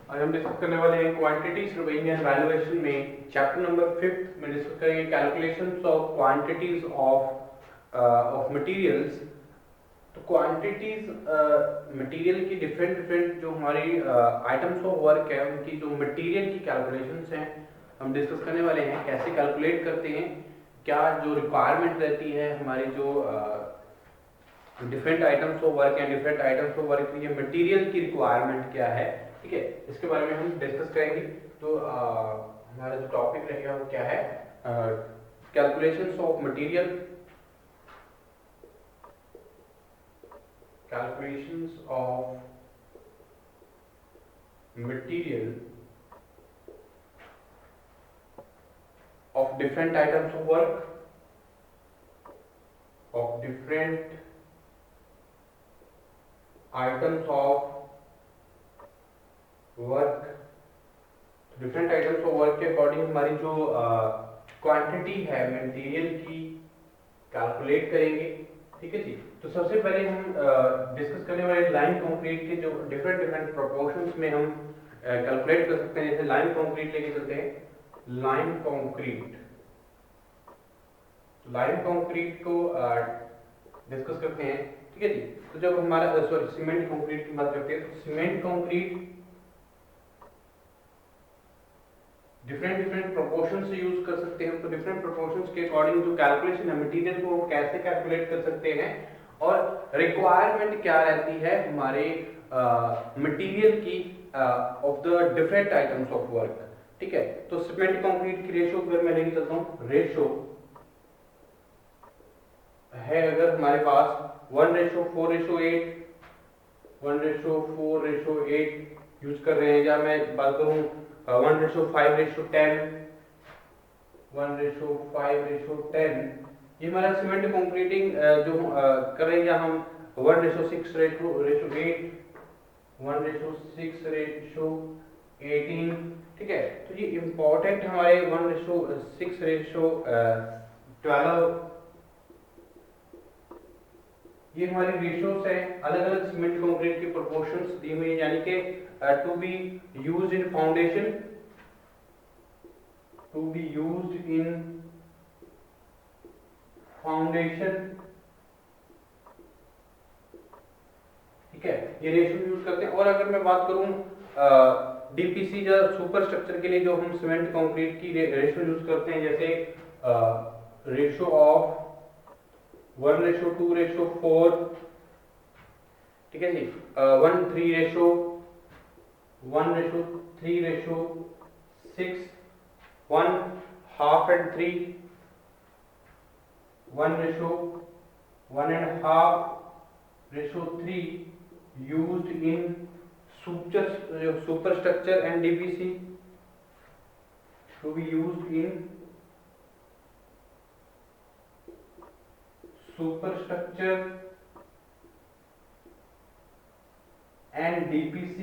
आज हम डिस्कस करने वाले हैं क्वांटिटीज सर्वेइंग एंड वैल्यूएशन में चैप्टर नंबर 5 में डिस्कस करेंगे calculations of quantities of materials. तो क्वांटिटीज मटेरियल की डिफरेंट डिफरेंट जो हमारी आइटम्स ऑफ वर्क है उनकी जो मटेरियल की कैलकुलेशंस हैं हम डिस्कस करने वाले हैं, कैसे कैलकुलेट करते हैं, क्या जो रिक्वायरमेंट रहती है हमारी जो डिफरेंट आइटम्स ऑफ वर्क है, डिफरेंट आइटम्स ऑफ वर्क की मटेरियल की रिक्वायरमेंट क्या है, ठीक है, इसके बारे में हम डिस्कस करेंगे। तो हमारा जो टॉपिक रहेगा वो क्या है, calculations of material, calculations of material of different items of work, of different items of work, different items of work के अकॉर्डिंग हमारी जो क्वांटिटी है मटेरियल की कैलकुलेट करेंगे, ठीक है जी। तो सबसे पहले हम डिस्कस करने वाले लाइन कंक्रीट के जो डिफरेंट डिफरेंट प्रोपोर्शंस में हम कैलकुलेट कर सकते हैं। जैसे लाइन कंक्रीट लेके चलते हैं, लाइन कंक्रीट, लाइन कंक्रीट को डिस्कस करते हैं, ठीक है जी। तो जब हमारा सॉरी सीमेंट कंक्रीट की बात करते हैं तो cement concrete different different proportion से यूज कर सकते हैं। तो डिफरेंट प्रोपोर्शंस के अकॉर्डिंग जो कैलकुलेशन है मटेरियल को कैसे कैलकुलेट कर सकते हैं और रिक्वायरमेंट क्या रहती है हमारे मटेरियल की of the different items of work, ठीक है। तो सीमेंट कंक्रीट की रेशो अगर मैं लेके चलता हूँ, रेशो है अगर हमारे पास 1:4:8, 1:4:8 यूज कर रहे हैं, या मैं बात करूं 1:5:10, 1:5:10, ये हमारा सीमेंट कंक्रीटिंग जो कर रहे हैं, या हम 1:6:8, 1:6:18, ठीक है। तो ये इंपॉर्टेंट हमारे 1:6:12, ये हमारी रेशियोज है। अलग अलग सीमेंट कंक्रीट की प्रोपोर्शंस दी हुई है, यानी कि to be used in foundation, to be used in foundation, ठीक है, ये रेशियो यूज करते हैं। और अगर मैं बात करूं डीपीसी या सुपर स्ट्रक्चर के लिए जो हम सीमेंट कंक्रीट की रेशियो यूज करते हैं, जैसे रेशियो ऑफ 1:2:4, ठीक है जी, 1:3:1:3:6, 1/2 and 3, 1:1.5:3 used in superstructure and DPC, to be used in superstructure and DPC,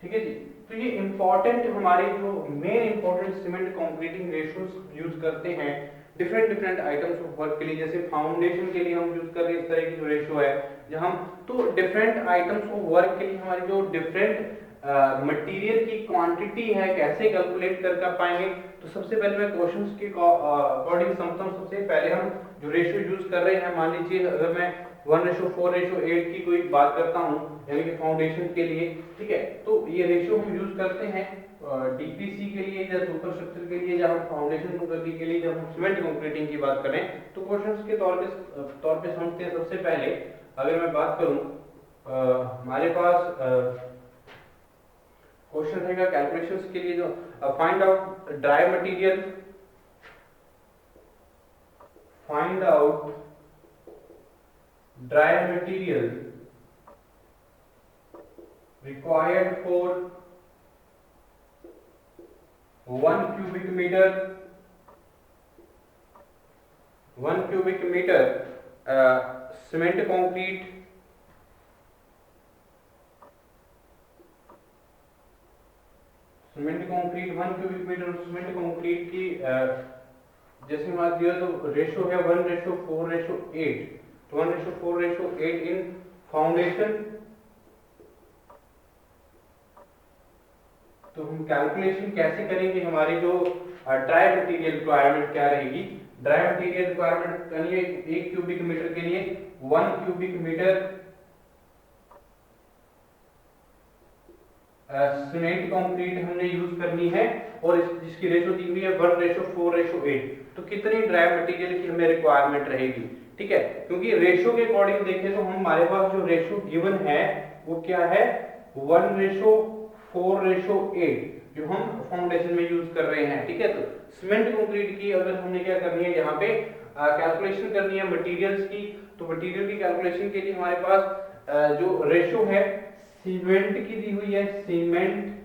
ठीक है जी। तो ये इंपॉर्टेंट हमारे जो main important cement concreting ratios use करते हैं different different items of work के लिए। जैसे फाउंडेशन के लिए हम यूज कर रहे हैं इस तरह की जो रेशियो है, जहां तो डिफरेंट आइटम्स ऑफ वर्क के लिए हमारी जो डिफरेंट मटेरियल की क्वांटिटी है कैसे कैलकुलेट कर पाएंगे। तो सबसे पहले मैं क्वेश्चंस के अकॉर्डिंग समझता हूं। सबसे पहले हम जो रेशियो यूज कर रहे हैं, मान लीजिए अगर मैं 1:4:8 की कोई बात करता हूं, यानी कि फाउंडेशन के लिए, ठीक है, तो ये रेशियो हम यूज करते हैं डीपीसी के लिए या सुपर स्ट्रक्चर के लिए, या हम फाउंडेशन करने के लिए, जब हम सीमेंट कंक्रीटिंग की बात करें तो क्वेश्चंस के तौर पे समझते हैं। सबसे पहले अगर मैं बात करूं, हमारे पास क्वेश्चन रहेगा कैलकुलेशंस के लिए, जो find out dry material, find out dry material required for 1 cubic meter, 1 cubic meter cement concrete, cement concrete 1 cubic metre cement concrete की जैसे मान दिया तो रेशो है 1:4:8, तो 1:4:8 इन फाउंडेशन तो हम कैलकुलेशन कैसे करेंगे, हमारी जो ड्राई मटेरियल रिक्वायरमेंट क्या रहेगी। ड्राई मटेरियल रिक्वायरमेंट करिए 1 क्यूबिक मीटर के लिए 1 क्यूबिक मीटर सीमेंट कंक्रीट हमने यूज करनी है, और जिसकी रेशो दी हुई है 1:4:8। तो कितनी ड्राई मटेरियल की हमें रिक्वायरमेंट रहेगी, ठीक है। क्योंकि रेशो के अकॉर्डिंग देखें तो हमारे पास जो रेशो गिवन है वो क्या है 1:4:8 जो हम फाउंडेशन में यूज कर रहे हैं, ठीक है। तो सीमेंट कंक्रीट की अगर हमने क्या करनी है यहाँ पे कैलकुलेशन करनी है मटेरियल्स की, तो मटेरियल की कैलकुलेशन के लिए हमारे पास जो रेशो है सीमेंट की दी हुई है, सीमेंट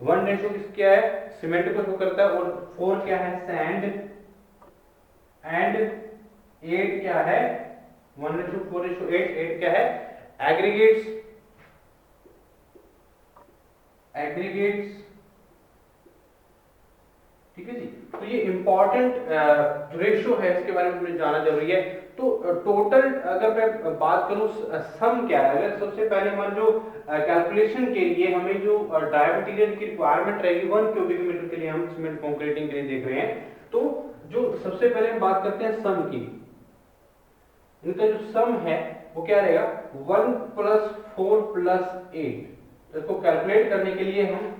1 रेशो किस क्या है सीमेंट को शो करता है, और 4 क्या है सैंड, एंड 8 क्या है 1:4:8, 8 क्या है एग्रीगेट्स, एग्रीगेट्स, ठीक है जी। तो ये इंपॉर्टेंट रेशियो है, इसके बारे में हमें जानना जरूरी है। तो टोटल अगर मैं बात करूं सम क्या है, अगर सबसे पहले हमारे जो कैलकुलेशन के लिए हमें जो ड्राई मटेरियल की रिक्वायरमेंट रहेगी 1 क्यूबिक मीटर के लिए, हम सीमेंट कंक्रीटिंग के लिए देख रहे हैं, तो जो सबसे पहले हम बात करते हैं सम की, इनका जो सम है वो क्या रहेगा 1 + 4 + 8। तो इसको कैलकुलेट करने के लिए हम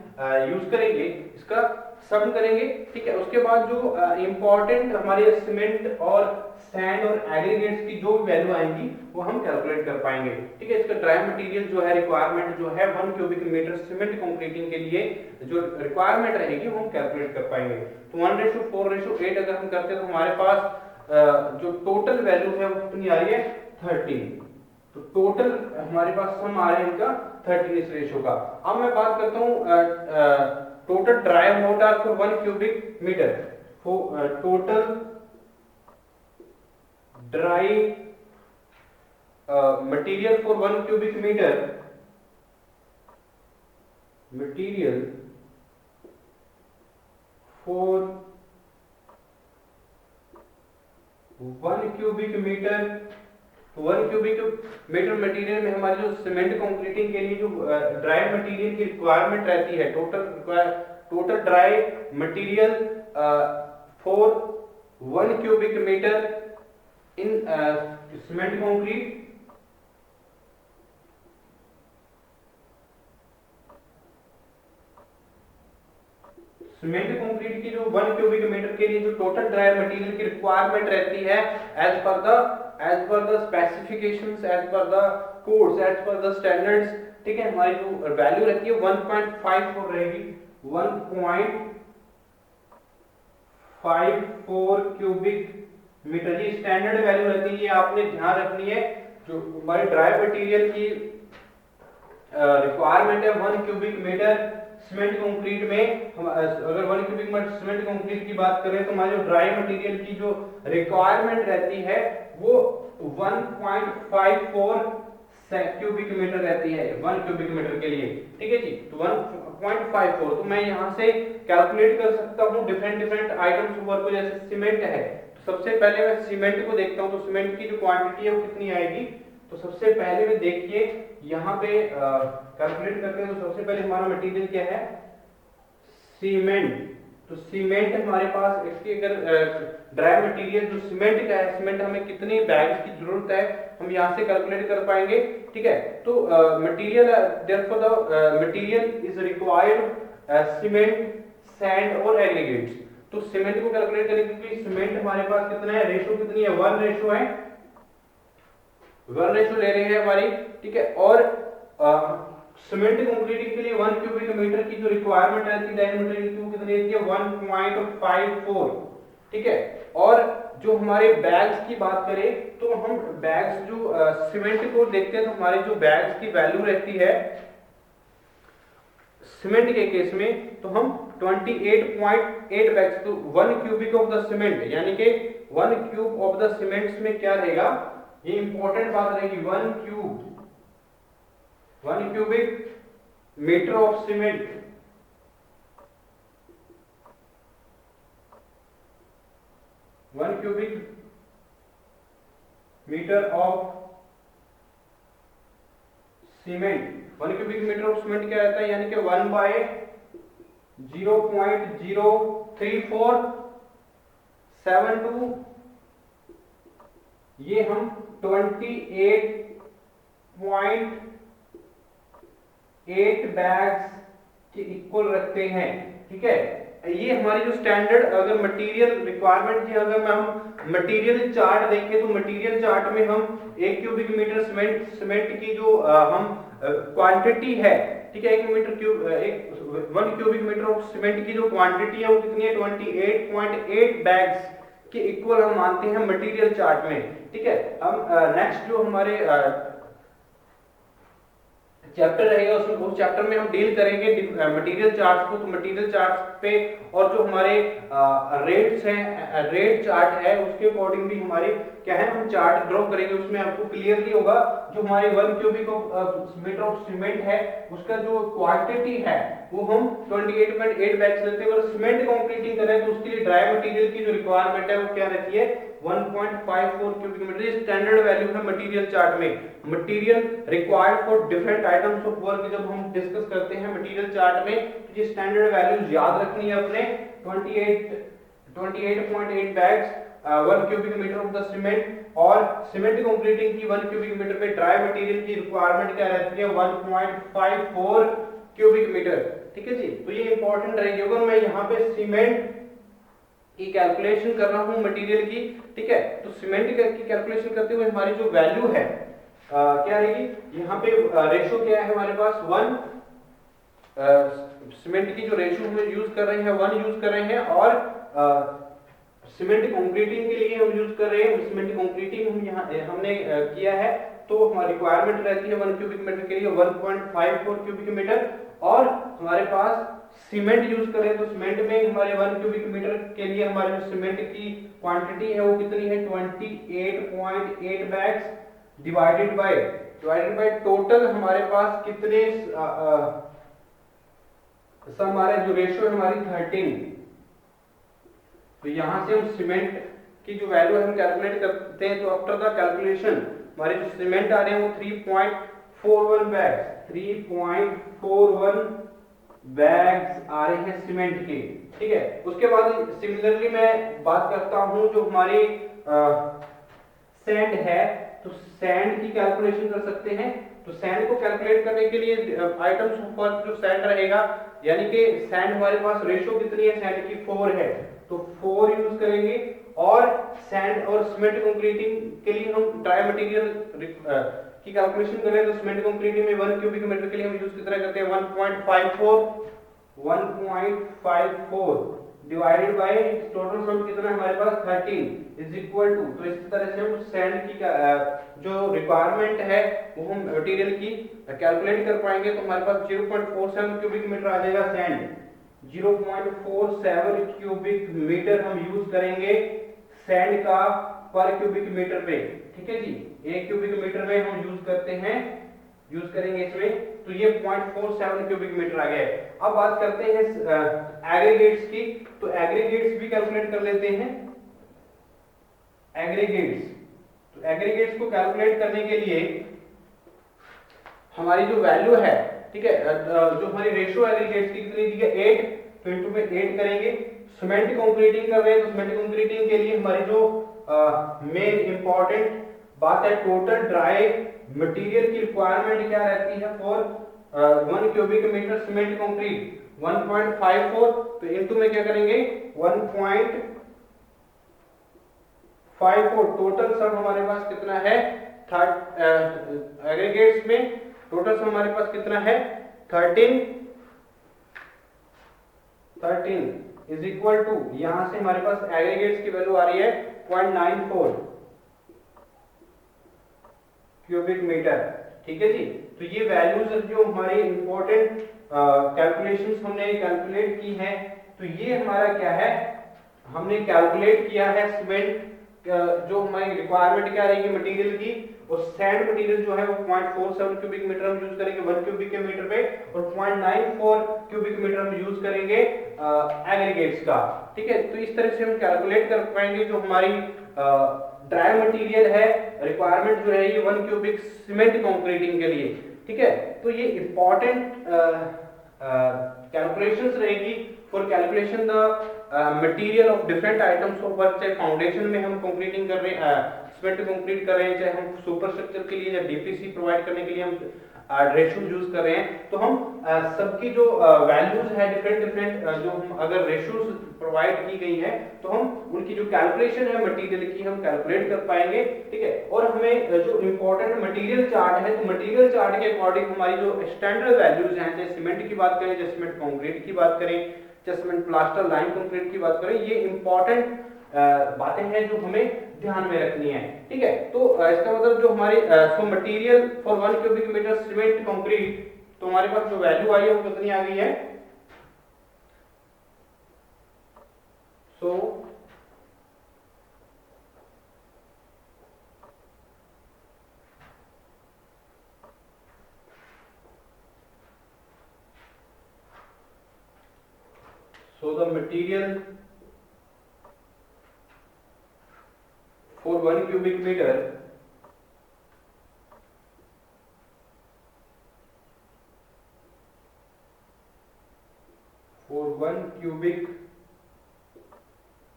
यूज करेंगे इसका सम करेंगे, ठीक है। उसके बाद जो इंपॉर्टेंट हमारे सीमेंट और सैंड और एग्रीगेट्स की जो वैल्यू आएंगी वो हम कैलकुलेट कर पाएंगे, ठीक है। इसका ड्राई मटेरियल जो है रिक्वायरमेंट जो है 1 क्यूबिक मीटर सीमेंट कंक्रीटिंग के लिए जो रिक्वायरमेंट रहेगी वो हम कैलकुलेट कर पाएंगे। तो 1:4:8 अगर हम करते हैं तो हमारे पास जो टोटल वैल्यू है वो कितनी आ रही है 13। तो टोटल हमारे पास सम आ रहा है इनका 13 इस रेशो का। अब मैं बात करता हूँ total dry mortar for 1 cubic metre, total dry material for 1 cubic metre, material for 1 cubic metre, 1 cubic metre material में हमारी जो सीमेंट कंक्रीटिंग के लिए जो ड्राई मटेरियल की रिक्वायरमेंट रहती है, total dry material for 1 cubic metre in cement concrete, cement concrete की जो 1 क्यूबिक मीटर के लिए जो टोटल ड्राई मटेरियल की रिक्वायरमेंट रहती है as per the specifications, as per the codes, as per the standards, ठीक है। हमारी जो वैल्यू रहती है 1.54 रहेगी, 1.54 क्यूबिक मीटर, ये स्टैंडर्ड वैल्यू रहती है, ये आपने ध्यान रखनी है। जो हमारी ड्राई मटेरियल की रिक्वायरमेंट है 1 क्यूबिक मीटर सीमेंट कंक्रीट में, हम अगर 1 क्यूबिक मीटर सीमेंट कंक्रीट की बात करें तो हमारी जो ड्राई मटेरियल की जो रिक्वायरमेंट रहती है वो 1.54 क्यूबिक मीटर रहती है 1 क्यूबिक मीटर के लिए, ठीक है जी। तो 1.54, तो मैं यहाँ से कैलकुलेट कर सकता हूँ डिफरेंट आइटम्स वर्क को, जैसे सीमेंट है तो सबसे पहले मैं सीमेंट को देखता हूँ, तो सीमेंट की जो क्वांटिटी है वो कितनी आएगी। तो सबसे पहले में देखिए यहाँ पे कैलकुलेट करते हैं, तो सबसे पहले हमारा मटेरियल क्या है सीमेंट। तो सीमेंट हमारे पास इसकी अगर ड्राई मटेरियल जो सीमेंट का है, सीमेंट हमें कितनी बैग्स की जरूरत है हम यहाँ से कैलकुलेट कर पाएंगे, ठीक है। तो material therefore the material is required cement, sand और एग्रीगेट्स। तो सीमेंट को कैलकुलेट करेंगे क्योंकि सीमेंट हमारे पास कितना है, रेशो कितनी है 1 रेशो है, 1 रेशो ले रहे हैं हमारी, ठीक है। और सीमेंट कंक्रीटिंग के लिए 1 क्यूबिक मीटर की जो रिक्वायरमेंट रहती है ड्राई मटेरियल की वो कितनी रहती है 1.54, ठीक है। और जो हमारे बैग्स की बात करें तो हम बैग्स जो सीमेंट को देखते हैं तो हमारी जो बैग्स की वैल्यू रहती है सीमेंट के केस में तो हम 28.8 बैग्स, तो 1 क्यूबिक ऑफ द सीमेंट, यानी कि 1 क्यूब ऑफ द सीमेंट्स में क्या रहेगा, ये इंपॉर्टेंट बात रहेगी 1 cubic metre of cement, 1 cubic metre of cement, 1 cubic metre of cement क्या रहता है, यानी कि 1/4 0.03472, ये हम 28.8 बैग्स के इक्वल रखते हैं। ठीक है, ये हमारी जो स्टैंडर्ड अगर मटेरियल रिक्वायरमेंट की अगर हम मटेरियल चार्ट देखें तो मटेरियल चार्ट में हम 1 क्यूबिक मीटर सीमेंट की जो हम क्वांटिटी है, ठीक है, 1 क्यूबिक मीटर ऑफ सीमेंट की जो क्वांटिटी है वो कितनी है, 28.8 बैग्स के इक्वल हम मानते हैं मटेरियल चार्ट में। ठीक है, हम नेक्स्ट जो हमारे चैप्टर रहेगा उसमें उस चैप्टर में हम डील करेंगे मटेरियल चार्ट्स को। तो मटेरियल चार्ट्स पे और जो हमारे रेट्स हैं, रेट चार्ट है, उसके अकॉर्डिंग भी हमारे क्या है, हम चार्ट ड्रॉ करेंगे। उसमें आपको क्लियरली होगा जो हमारे 1 क्यूबिक मीटर ऑफ सीमेंट है उसका जो क्वांटिटी है वो हम 28.8 बैग्स लेते हैं। अगर सीमेंट कंक्रीटिंग करें तो उसके लिए ड्राई मटेरियल की जो रिक्वायरमेंट है वो क्या रहती है, 1.54 क्यूबिक मीटर। ये स्टैंडर्ड वैल्यू है मटेरियल चार्ट में। Material required for different items of work जब हम डिस्कस करते हैं मटेरियल चार्ट में तो ये स्टैंडर्ड वैल्यूज याद रखनी है अपने। 28.8 bags 1 cubic metre of the cement, और सीमेंट कंक्रीटिंग की 1 क्यूबिक मीटर पे ड्राई मटेरियल की रिक्वायरमेंट क्या रहती है, 1.54 क्यूबिक मीटर। ठीक है जी, तो ये इंपॉर्टेंट रहेगी। अगर मैं यहाँ पे सीमेंट की कैलकुलेशन कर रहा हूँ मटेरियल की, ठीक है, तो सीमेंट की कैलकुलेशन करते हुए हमारी जो वैल्यू है क्या रहेगी, यहाँ पे रेशो क्या है हमारे पास, 1, सीमेंट की जो रेशो हम यूज कर रहे हैं 1 यूज कर रहे हैं, और सीमेंट कंक्रीटिंग के लिए हम यूज कर रहे हैं, सीमेंट कंक्रीटिंग हम यहाँ हमने किया है तो हमारी रिक्वायरमेंट रहती है 1 क्यूबिक मीटर के लिए 1.54 क्यूबिक मीटर, और हमारे पास सीमेंट यूज करें तो सीमेंट में हमारे 1 क्यूबिक मीटर के लिए हमारे जो सीमेंट की क्वांटिटी है वो कितनी है, 28.8 बैग्स डिवाइडेड बाय टोटल हमारे पास कितने हमारे जो रेशियो है हमारी 13। तो यहां से हम सीमेंट की जो वैल्यू हम कैलकुलेट करते हैं तो आफ्टर द कैलकुलेशन हमारे जो सीमेंट आ रहे हैं वो 3.41 बैग्स आ रहे हैं सीमेंट के। ठीक है, उसके बाद सिमिलरली मैं बात करता हूं जो हमारी सैंड है, तो सैंड की कैलकुलेशन कर सकते हैं। तो सैंड को कैलकुलेट करने के लिए आइटम्स ऑफ वर्क जो सैंड रहेगा, यानी कि सैंड हमारे पास रेशो कितनी है, सैंड की 4 है तो 4 यूज करेंगे, और सैंड और सीमेंट कंक्रीटिंग के लिए हम ड्राई मटेरियल की कैलकुलेशन करें तो सीमेंट कंक्रीटिंग में 1 क्यूबिक मीटर के लिए हम यूज कितना करते हैं, 1.54 डिवाइडेड बाय टोटल सम कितना है हमारे पास 13 इज इक्वल टू। तो इस तरह से हम सैंड की जो रिक्वायरमेंट है वो हम मटेरियल की कैलकुलेट कर पाएंगे। तो हमारे पास 0.47 क्यूबिक मीटर आ जाएगा सैंड, 0.47 क्यूबिक मीटर हम यूज करेंगे सैंड का पर क्यूबिक मीटर पे। ठीक है जी, 1 क्यूबिक मीटर में हम यूज करेंगे इसमें, तो ये 0.47 क्यूबिक मीटर आ गया है। अब बात करते हैं एग्रीगेट्स की, तो एग्रीगेट्स भी कैलकुलेट कर लेते हैं। एग्रीगेट्स को कैलकुलेट करने के लिए हमारी जो वैल्यू है, ठीक है, जो हमारी रेशियो एग्रीगेट्स की कितनी दी है 8, तो इनटू में 8 करेंगे। सीमेंट कंक्रीटिंग कर रहे हैं तो सीमेंट कंक्रीटिंग के लिए हमारी जो मेन इंपॉर्टेंट बात है टोटल ड्राई मटेरियल की रिक्वायरमेंट क्या रहती है for 1 cubic metre cement concrete 1.54, तो इनटू में क्या करेंगे 1.54, टोटल सम हमारे पास कितना है एग्रीगेट्स में टोटल सम हमारे पास कितना है 13 इज इक्वल टू, यहां से हमारे पास एग्रीगेट्स की वैल्यू आ रही है 0.94 क्यूबिक मीटर। ठीक है जी, तो ये वैल्यूज जो हमारी इंपॉर्टेंट कैलकुलेशंस हमने कैलकुलेट की है, तो ये हमारा क्या है, हमने कैलकुलेट किया है सीमेंट जो हमारी रिक्वायरमेंट क्या रहेगी मटेरियल की, और सैंड मटेरियल जो है वो 0.47 क्यूबिक मीटर हम यूज करेंगे 1 क्यूबिक मीटर पे, और 0.94 क्यूबिक मीटर हम यूज करेंगे एग्रीगेट्स का। ठीक है, तो इस तरह से हम कैलकुलेट कर पाएंगे जो हमारी ड्राई मटेरियल है रिक्वायरमेंट जो है ये 1 क्यूबिक सीमेंट कंक्रीटिंग के लिए। ठीक है, तो ये इंपॉर्टेंट कैलकुलेशंस रहेगी for calculation the material of different items of work, चाहे फाउंडेशन में हम कंक्रीटिंग कर रहे हैं, सीमेंट कंक्रीट कर रहे हैं, चाहे हम सुपर स्ट्रक्चर के लिए या डीपीसी प्रोवाइड करने के लिए हम रेशो यूज कर रहे हैं, तो हम सबकी जो वैल्यूज है डिफरेंट डिफरेंट जो हम अगर रेशोज प्रोवाइड की गई है तो हम उनकी जो कैलकुलेशन है मटेरियल की हम कैलकुलेट कर पाएंगे, ठीक है। और हमें जो इंपॉर्टेंट मटेरियल चार्ट है, तो मटेरियल चार्ट के अकॉर्डिंग हमारी जो स्टैंडर्ड वैल्यूज हैं, चाहे सीमेंट की बात करें, चाहे सीमेंट कंक्रीट की बात करें, चाहे सीमेंट प्लास्टर लाइम कंक्रीट की बात करें, ये इंपॉर्टेंट बातें हैं जो हमें ध्यान में रखनी है, ठीक है। तो इसका मतलब जो हमारे सो material for 1 cubic metre cement concrete, तो हमारे पास जो वैल्यू आई है वो कितनी आ गई है, so the material for 1 cubic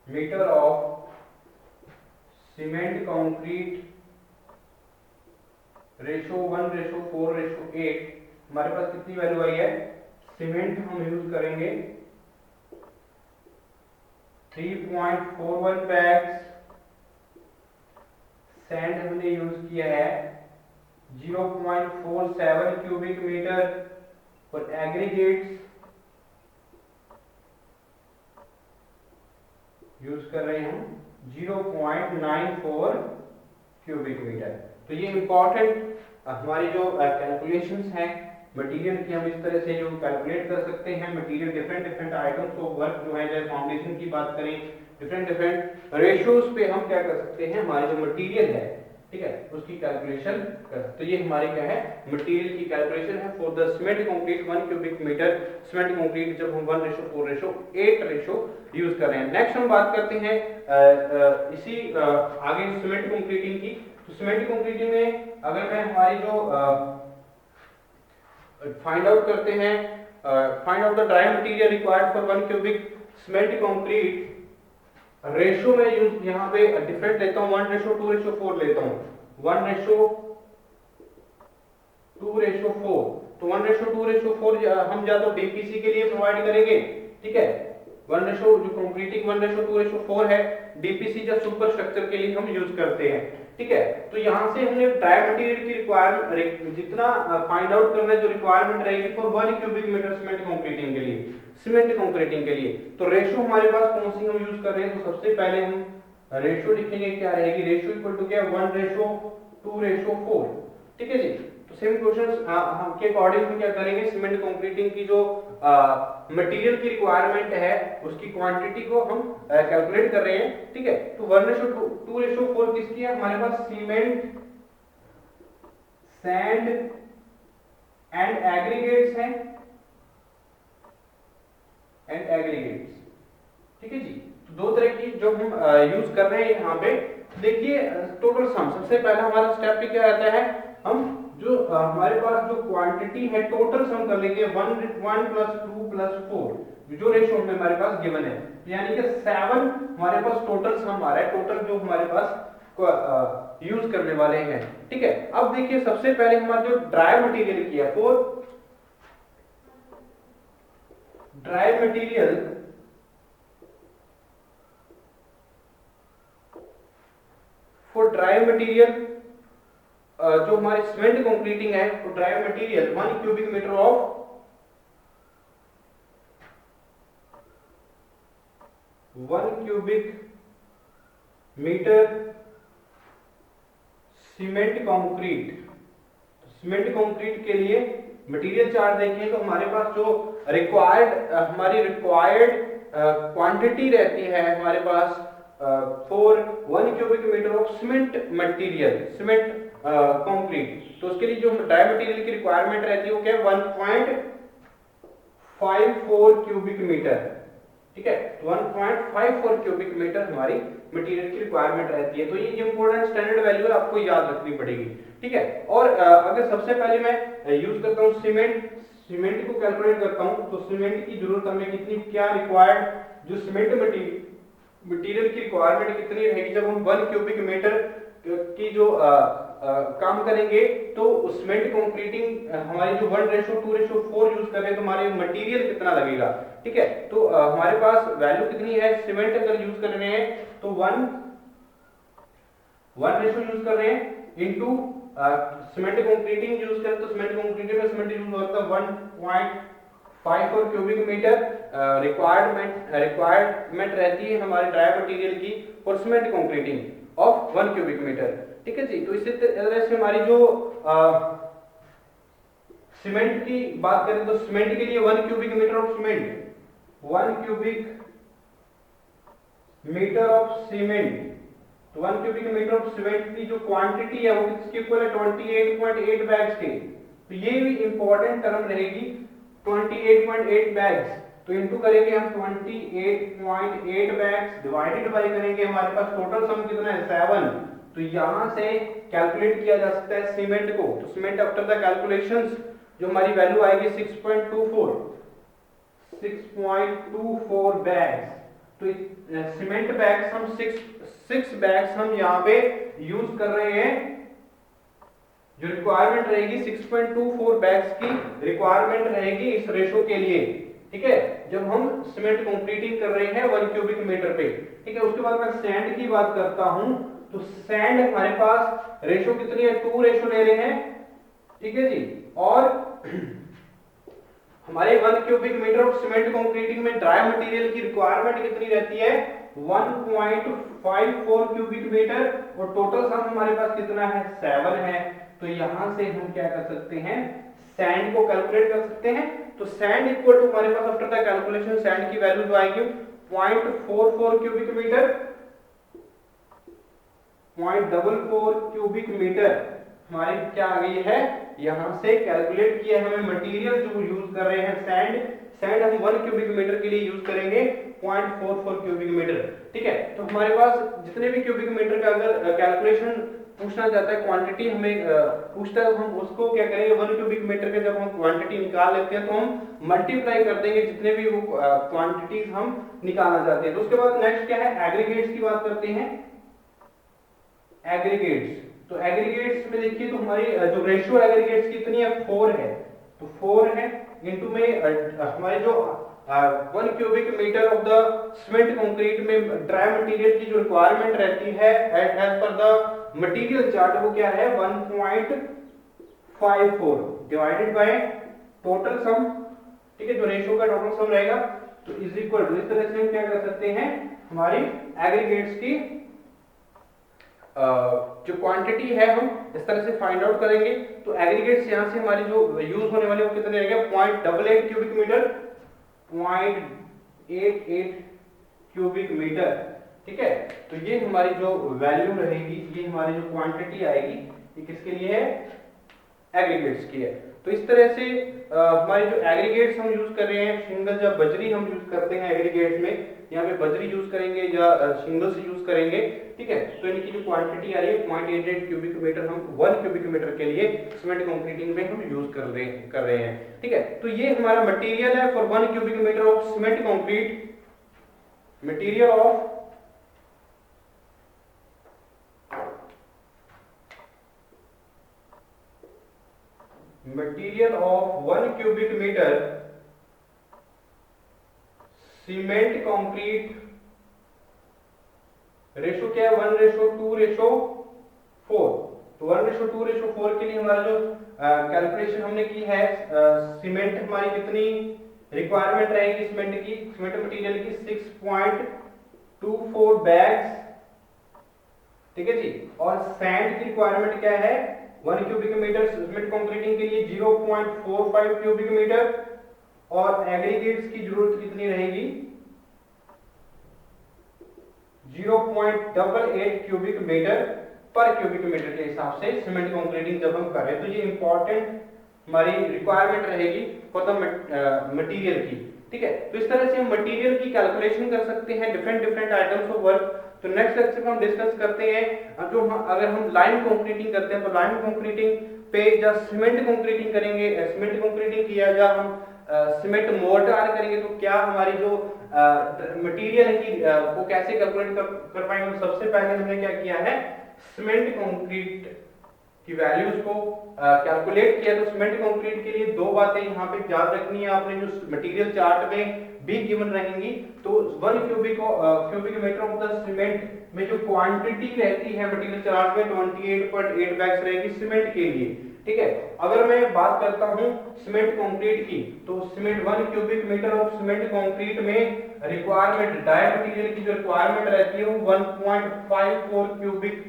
meter of cement concrete ratio 1:4:8, हमारे पास कितनी वैल्यू आई है, सीमेंट हम यूज करेंगे 3.41 बैग्स, सैंड हमने यूज किया है 0.47 क्यूबिक मीटर, और एग्रीगेट्स यूज कर रहे हैं 0.94 क्यूबिक मीटर। तो ये इंपॉर्टेंट हमारी जो कैलकुलेशंस हैं मटेरियल की, हम इस तरह से जो कैलकुलेट कर सकते हैं material different different items of work जो है, चाहे फाउंडेशन की बात करें, डिफरेंट डिफरेंट रेशियोज पे हम क्या कर सकते हैं, हमारे जो मटेरियल है, ठीक है, उसकी कैलकुलेशन कर। तो ये हमारी क्या है, मटेरियल की कैलकुलेशन है for the cement concrete 1 cubic metre cement concrete, जब हम 1:4:8 रेशो यूज कर रहे हैं। नेक्स्ट हम बात करते हैं इसी आगे सीमेंट कंक्रीटिंग की। तो सीमेंट कंक्रीटिंग में अगर मैं हमारी जो फाइंड आउट करते हैं, find out the dry material required for 1 cubic cement concrete, ratio में यूज यहाँ पे डिफरेंट लेता हूँ, 1:2:4 लेता हूँ, 1:2:4। तो 1:2:4 हम या तो डीपीसी के लिए प्रोवाइड करेंगे, ठीक है, जो कंक्रीटिंग 1:2:4 है, डीपीसी या सुपर स्ट्रक्चर के लिए हम यूज करते हैं, ठीक है। तो यहाँ से हमने ड्राई मटेरियल की रिक्वायरमेंट जितना फाइंड आउट करना है, जो रिक्वायरमेंट रहेगी for 1 cubic metre cement concreting के लिए, सीमेंट कंक्रीटिंग के लिए, तो रेशो हमारे पास कौन सी हम यूज कर रहे हैं, तो सबसे पहले हम रेशो लिखेंगे, क्या रहेगी, रेशो इक्वल टू क्या, 1:2:4, ठीक है जी। तो सेम क्वेश्चंस हम के अकॉर्डिंग हम क्या करेंगे, सीमेंट कंक्रीटिंग की जो मटेरियल की रिक्वायरमेंट है उसकी क्वांटिटी को हम कैलकुलेट कर रहे हैं, ठीक है। तो 1:2:4 किसकी है, हमारे पास सीमेंट, सैंड एंड एग्रीगेट्स हैं, ठीक है जी। तो दो तरह की जो हम यूज कर रहे हैं यहाँ पे, देखिए टोटल सम, सबसे पहला हमारा स्टेप पे क्या रहता है, हम जो हमारे पास जो क्वांटिटी है टोटल सम कर लेंगे 1 + 2 + 4, जो रेशो में हमारे पास गिवन है, यानी कि 7 हमारे पास टोटल सम आ रहा है, टोटल जो हमारे पास यूज करने वाले हैं, ठीक है। अब देखिए सबसे पहले हमारा जो ड्राई मटेरियल किया, फॉर ड्राई मटेरियल जो हमारी सीमेंट कंक्रीटिंग है, तो dry material 1 cubic metre of 1 cubic metre cement concrete. Cement concrete के लिए मटेरियल चार्ट देखें तो हमारे पास जो हमारी रिक्वायर्ड क्वांटिटी रहती है हमारे पास for 1 cubic metre of cement material, cement concrete, तो उसके लिए जो ड्राई मटेरियल की रिक्वायरमेंट रहती है वो क्या है, 1.54 क्यूबिक मीटर, ठीक है। 1.54 क्यूबिक मीटर हमारी मटेरियल की रिक्वायरमेंट रहती है। तो ये इंपॉर्टेंट स्टैंडर्ड वैल्यू है, आपको याद रखनी पड़ेगी, ठीक है। और अगर सबसे पहले मैं यूज करता हूँ सीमेंट, सीमेंट को कैलकुलेट करता हूँ तो सीमेंट की जरूरत हमें कितनी, क्या रिक्वायर्ड, जो सीमेंट मटेरियल की रिक्वायरमेंट कितनी रहेगी जब हम 1 क्यूबिक मीटर की जो काम करेंगे, तो सीमेंट कंक्रीटिंग हमारी जो 1:2:4 यूज कर रहे हैं तो हमारे मटेरियल कितना लगेगा। ठीक है, तो हमारे पास वैल्यू कितनी है, सीमेंट अगर यूज कर रहे हैं तो 1 रेशो यूज कर रहे हैं इनटू सीमेंट कंक्रीटिंग यूज करें तो सीमेंट कंक्रीटिंग में सीमेंट यूज होता है 1.54 क्यूबिक मीटर। रिक्वायरमेंट रहती है हमारे ड्राई मटेरियल की for cement concreting of 1 cubic metre. ठीक है जी, तो इसी तरह से हमारी जो सीमेंट की बात करें तो सीमेंट के लिए 1 cubic metre of cement, 1 cubic metre of cement, तो 1 क्यूबिक मीटर ऑफ सीमेंट की जो क्वांटिटी है वो किसके इक्वल है, 28.8 बैग्स के। तो ये भी इंपॉर्टेंट टर्म रहेगी 28.8 बैग्स, तो इनटू करेंगे हम 28.8 बैग्स डिवाइडेड बाय करेंगे, हमारे पास टोटल सम कितना है 7। तो यहां से कैलकुलेट किया जा सकता है सीमेंट को, तो सीमेंट आफ्टर द कैलकुलेशंस जो हमारी वैल्यू आएगी 6.24 बैग्स। तो सीमेंट बैग्स हम 6 बैग्स हम यहाँ पे यूज कर रहे हैं, जो रिक्वायरमेंट रहेगी 6.24 बैग्स की रिक्वायरमेंट रहेगी इस रेशो के लिए। ठीक है, जब हम सीमेंट कंक्रीटिंग कर रहे हैं 1 क्यूबिक मीटर पे। ठीक है, उसके बाद मैं सैंड की बात करता हूं, तो सैंड हमारे पास रेशो कितनी है, 2 रेशो ले रहे हैं। ठीक है जी, और हमारे 1 cubic metre of cement concreting में ड्राई मटेरियल की रिक्वायरमेंट कितनी रहती है, 1.54 क्यूबिक मीटर, और टोटल सम हमारे पास कितना है 7 है। तो यहां से हम क्या कर सकते हैं, सैंड को कैलकुलेट कर सकते हैं। तो सैंड इक्वल टू हमारे पास आफ्टर द कैलकुलेशन सैंड की वैल्यू जो आएगी 0.44 क्यूबिक मीटर, 0.44 क्यूबिक मीटर हमारी क्या आ गई है, यहां से कैलकुलेट किया हमें मटेरियल जो यूज कर रहे हैं सैंड हम 1 क्यूबिक मीटर के लिए यूज करेंगे 0.44 क्यूबिक मीटर। ठीक है, तो हमारे पास जितने भी क्यूबिक मीटर का अगर कैलकुलेशन पूछना चाहता है, क्वांटिटी हमें पूछता है, हम उसको क्या करेंगे 1 क्यूबिक मीटर के जब हम क्वांटिटी निकाल लेते हैं तो हम मल्टीप्लाई कर देंगे जितने भी वो क्वांटिटीज हम निकालना चाहते हैं। तो उसके बाद नेक्स्ट क्या है, एग्रीगेट्स की बात करते हैं। एग्रीगेट्स, तो एग्रीगेट्स में देखिए तो हमारी जो रेशियो एग्रीगेट्स की कितनी है 4 है, तो 4 है इनटू में हमारे जो 1 cubic metre of the cement concrete में ड्राई मटेरियल की जो रिक्वायरमेंट रहती है as per the material chart वो क्या है 1.54 डिवाइडेड बाय टोटल सम। ठीक है, जो रेशियो का टोटल सम रहेगा तो इज इक्वल टू, इस तरह से हम क्या कर सकते हैं, हमारी एग्रीगेट्स की जो क्वांटिटी है हम इस तरह से फाइंड आउट करेंगे। तो एग्रीगेट्स यहां से हमारी जो यूज होने वाले वो कितने रहेंगे 0.88 क्यूबिक मीटर, 0.88 क्यूबिक मीटर। ठीक है, तो ये हमारी जो वैल्यू रहेगी, ये हमारी जो क्वांटिटी आएगी, ये किसके लिए है, एग्रीगेट्स की है। तो इस तरह से हमारे जो एग्रीगेट्स हम यूज कर रहे हैं, शिंगल या बजरी हम यूज करते हैं एग्रीगेट्स में, यहाँ पे बजरी यूज करेंगे या शिंगल से यूज करेंगे। ठीक है, तो इनकी जो क्वांटिटी आ रही है 0.88 क्यूबिक मीटर हम 1 क्यूबिक मीटर के लिए सीमेंट कंक्रीटिंग में हम यूज कर रहे हैं। ठीक है, तो ये हमारा मटेरियल है for 1 cubic metre of cement concrete, material of material of 1 cubic metre cement concrete, ratio क्या है 1:2:4। तो 1:2:4 के लिए हमारा जो कैलकुलेशन हमने की है, सीमेंट हमारी कितनी रिक्वायरमेंट रहेगी सीमेंट की, सीमेंट मटेरियल की 6.24 बैग्स। ठीक है जी, और सैंड की रिक्वायरमेंट क्या है 1 क्यूबिक मीटर सीमेंट कंक्रीटिंग के लिए 0.45 क्यूबिक मीटर, और एग्रीगेट्स की जरूरत कितनी रहेगी 0.88 क्यूबिक मीटर पर क्यूबिक मीटर के हिसाब से सीमेंट कंक्रीटिंग जब हम कर रहे हैं। तो ये इंपॉर्टेंट हमारी रिक्वायरमेंट रहेगी फॉर द मटेरियल की। ठीक है, तो इस तरह से हम मटेरियल की कैलकुलेशन कर सकते हैं डिफरेंट आइटम्स ऑफ वर्क। तो नेक्स्ट लेक्चर में हम डिस्कस करते हैं जो अगर हम लाइन कंक्रीटिंग करते हैं तो लाइन कंक्रीटिंग पे जब सीमेंट कंक्रीटिंग करेंगे, सीमेंट कंक्रीटिंग किया जा हम सीमेंट मोर्टार करेंगे तो क्या हमारी जो मटेरियल की वो कैसे कैलकुलेट कर पाएंगे। तो सबसे पहले हमने क्या किया है, सीमेंट कंक्रीट की वैल्यूज को कैलकुलेट किया। तो सीमेंट कंक्रीट के लिए दो बातें यहाँ पे याद रखनी है आपने, जो मटेरियल चार्ट में भी गिवन रहेंगी। तो 1 cubic metre of the cement में जो क्वांटिटी रहती है मटेरियल चार्ट में 28.8 बैग्स रहेगी सीमेंट के लिए, ठीक है। अगर मैं बात करता हूं सीमेंट कंक्रीट की, तो cement 1 cubic metre of cement concrete में रिक्वायरमेंट डाई मटेरियल की जो रिक्वायरमेंट रहती है वो 1.54 क्यूबिक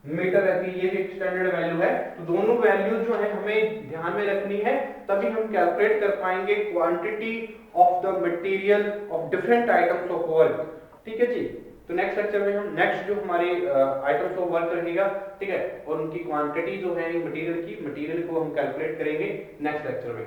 मीटर रहती है। ये भी एक स्टैंडर्ड वैल्यू है। तो दोनों वैल्यू जो है हमें ध्यान में रखनी है, तभी हम कैलकुलेट कर पाएंगे quantity of the material of different items of work, ठीक है जी। तो नेक्स्ट लेक्चर में हम नेक्स्ट जो हमारे आइटम्स ऑफ वर्क रहेगा, ठीक है, और उनकी क्वांटिटी जो है मटेरियल की, मटेरियल को हम कैलकुलेट करेंगे नेक्स्ट लेक्चर में।